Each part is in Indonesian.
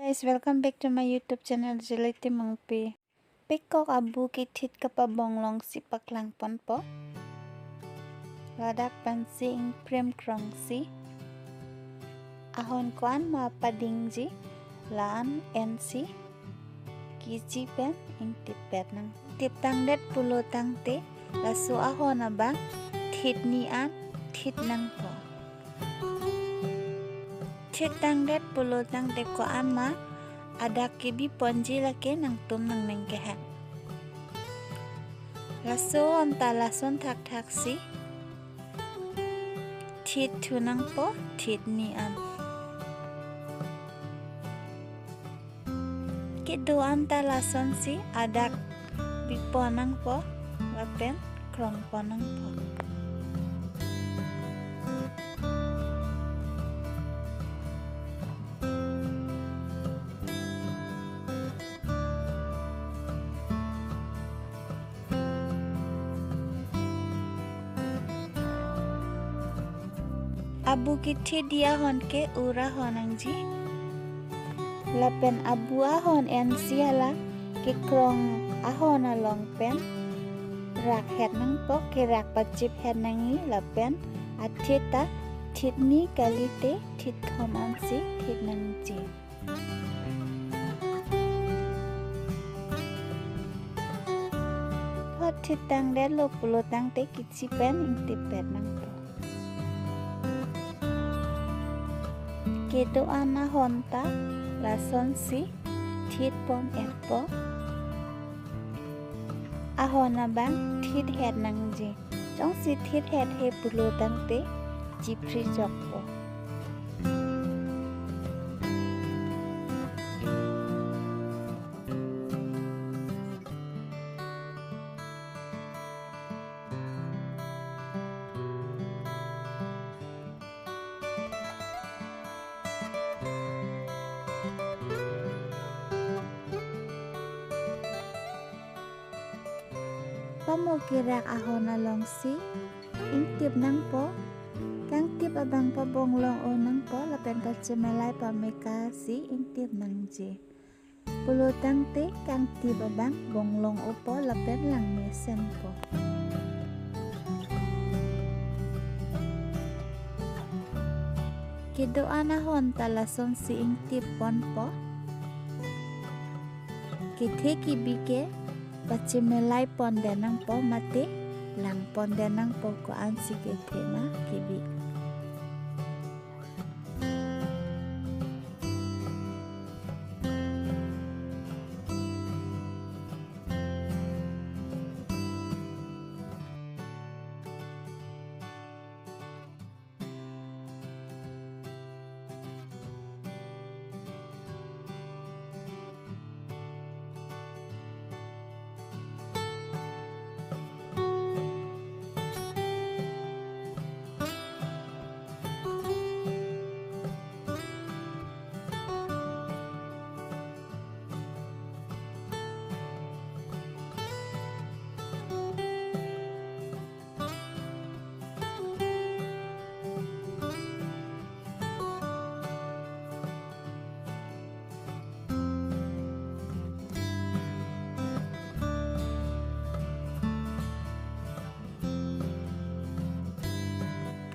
Guys, welcome back to my YouTube channel Jeliti Mangpi. Pekok abu kitit kapabonglong si paklang ponpo. Ladak pansi ing prem krong si. Ahon kuan ma padingji laan NC. Kiji pen ing tipet nang tiptang det pulo tangte lasu ahon abang tit nian tit nang po. Tang det pulo tang deko ama ada kibi ponji lake nang tum nang nengkehan. Laso onta lason tak tak si tit tunang po tit nian. Kido anta lason si ada biponang po lapen krong ponang po. Abu kiti dia hon ke ura honangji lapen abu ahon en siala ke krong ahon along pen rak het nang po ke rak pacip het nangi lapen atita titni kalite tit thoman si tit nangji hot titang de lo pulo tang te kitsi pen ing tipet nang po. Kedo ana honta lason si tit pom epo ahona bang tit het nangji jong si tit het he pulo tangte jipri jokpo. Pamo kirak ahon along si ing tip nang po kang tip abang pabonglong o nang po lapen ka cemelai pameka si ing tip nang ji pulo tangte kang tip abang bonglong o po lapen lang mesen po. Kido anahon talason si ing tip pon po kithe kibike pacimelai pondenang po mate lang pondenang po ko an sige tema kibi.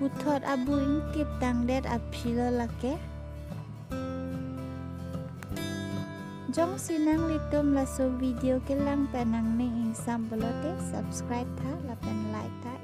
Putot abu ing tip tang det apilo lake jong sinang litum laso video kilang penang ning ing sambolote subscribe ta lapen like ta